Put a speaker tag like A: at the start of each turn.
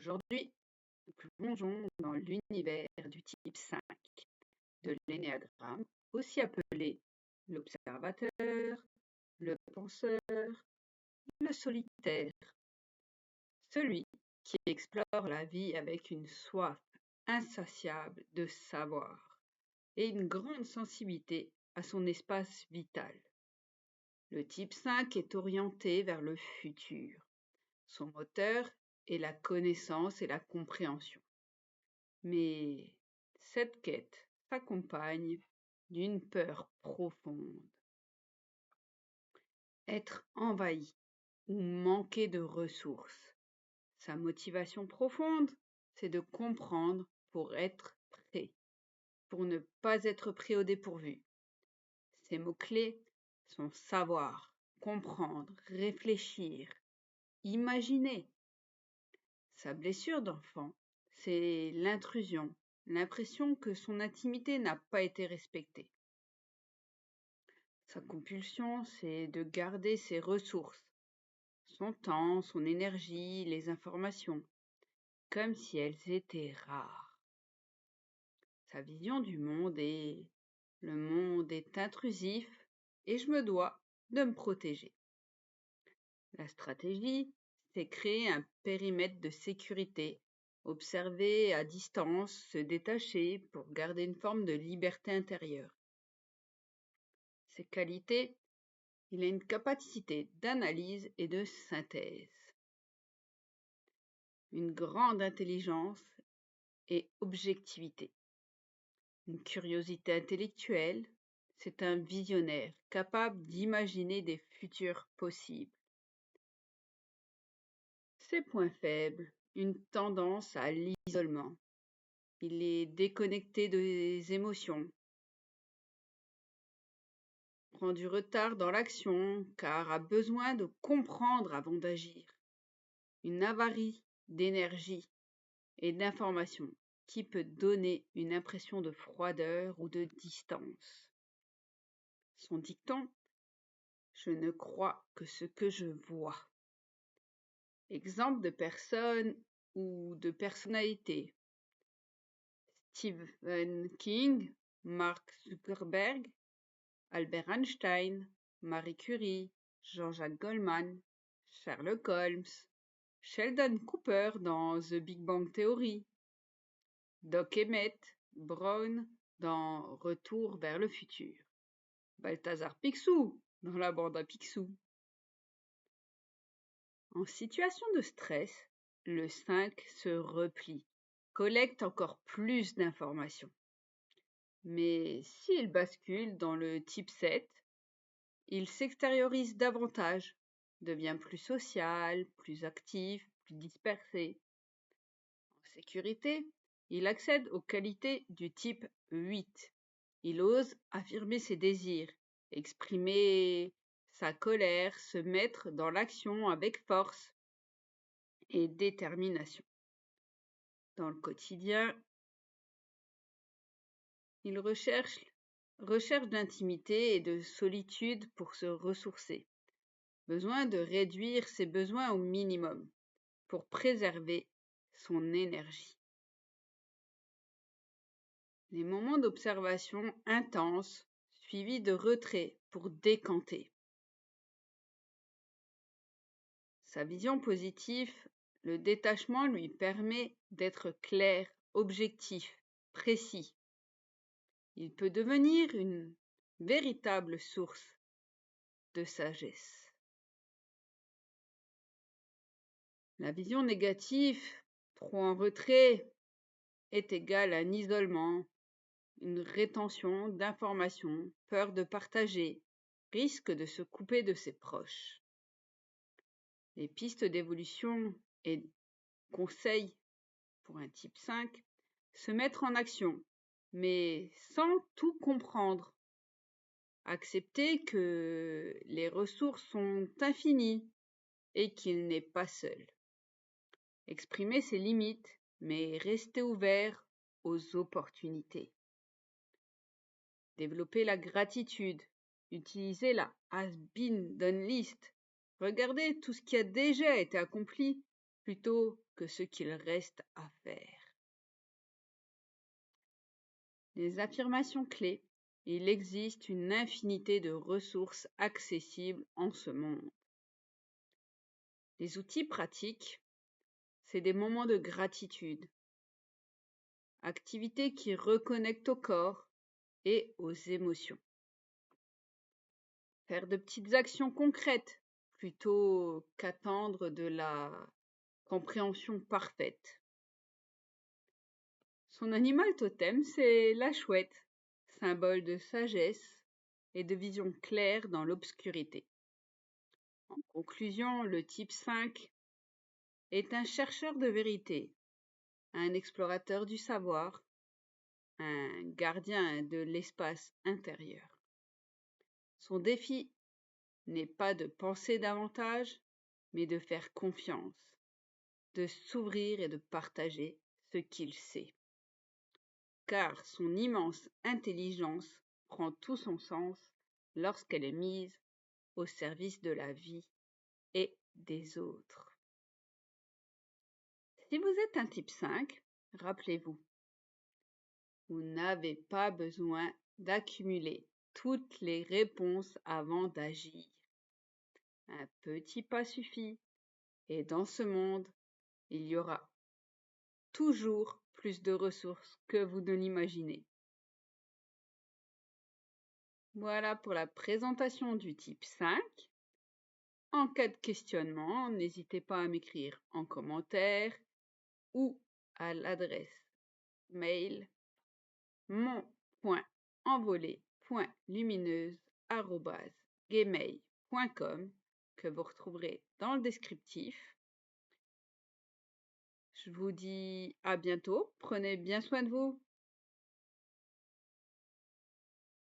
A: Aujourd'hui, nous plongeons dans l'univers du type 5 de l'énéagramme, aussi appelé l'observateur, le penseur, le solitaire, celui qui explore la vie avec une soif insatiable de savoir et une grande sensibilité à son espace vital. Le type 5 est orienté vers le futur. Son moteur est la connaissance et la compréhension. Mais cette quête s'accompagne d'une peur profonde. Être envahi ou manquer de ressources. Sa motivation profonde, c'est de comprendre pour être prêt, pour ne pas être pris au dépourvu. Ses mots-clés sont savoir, comprendre, réfléchir, imaginer. Sa blessure d'enfant, c'est l'intrusion, l'impression que son intimité n'a pas été respectée. Sa compulsion, c'est de garder ses ressources, son temps, son énergie, les informations, comme si elles étaient rares. Sa vision du monde est le monde est intrusif et je me dois de me protéger. La stratégie, c'est créer un périmètre de sécurité, observer à distance, se détacher pour garder une forme de liberté intérieure. Ses qualités, il a une capacité d'analyse et de synthèse, une grande intelligence et objectivité, une curiosité intellectuelle, c'est un visionnaire capable d'imaginer des futurs possibles. Ses points faibles, une tendance à l'isolement. Il est déconnecté des émotions, prend du retard dans l'action car a besoin de comprendre avant d'agir. Une avarie d'énergie et d'information qui peut donner une impression de froideur ou de distance. Son dicton, je ne crois que ce que je vois. Exemple de personne ou de personnalité. Stephen King, Mark Zuckerberg, Albert Einstein, Marie Curie, Jean-Jacques Goldman, Sherlock Holmes, Sheldon Cooper dans The Big Bang Theory, Doc Emmett Brown dans Retour vers le futur, Balthazar Picsou dans la bande à Picsou. En situation de stress, le 5 se replie, collecte encore plus d'informations. Mais s'il bascule dans le type 7, il s'extériorise davantage, devient plus social, plus actif, plus dispersé. En sécurité, il accède aux qualités du type 8. Il ose affirmer ses désirs, exprimer sa colère, se mettre dans l'action avec force et détermination. Dans le quotidien, il recherche d'intimité et de solitude pour se ressourcer. Besoin de réduire ses besoins au minimum pour préserver son énergie. Les moments d'observation intenses suivis de retrait pour décanter. Sa vision positive, le détachement lui permet d'être clair, objectif, précis. Il peut devenir une véritable source de sagesse. La vision négative, trop en retrait, est égale à un isolement, une rétention d'informations, peur de partager, risque de se couper de ses proches. Les pistes d'évolution et conseils pour un type 5, se mettre en action, mais sans tout comprendre. Accepter que les ressources sont infinies et qu'il n'est pas seul. Exprimer ses limites, mais rester ouvert aux opportunités. Développer la gratitude, utiliser la has been done list. Regardez tout ce qui a déjà été accompli plutôt que ce qu'il reste à faire. Les affirmations clés. Il existe une infinité de ressources accessibles en ce monde. Les outils pratiques, c'est des moments de gratitude, activités qui reconnectent au corps et aux émotions. Faire de petites actions concrètes plutôt qu'attendre de la compréhension parfaite. Son animal totem, c'est la chouette, symbole de sagesse et de vision claire dans l'obscurité. En conclusion, le type 5 est un chercheur de vérité, un explorateur du savoir, un gardien de l'espace intérieur. Son défi n'est pas de penser davantage, mais de faire confiance, de s'ouvrir et de partager ce qu'il sait. Car son immense intelligence prend tout son sens lorsqu'elle est mise au service de la vie et des autres. Si vous êtes un type 5, rappelez-vous, vous n'avez pas besoin d'accumuler toutes les réponses avant d'agir. Un petit pas suffit, et dans ce monde, il y aura toujours plus de ressources que vous ne l'imaginez. Voilà pour la présentation du type 5. En cas de questionnement, n'hésitez pas à m'écrire en commentaire ou à l'adresse mail mon.envolé.lumineuse@gmail.com que vous retrouverez dans le descriptif. Je vous dis à bientôt, prenez bien soin de vous.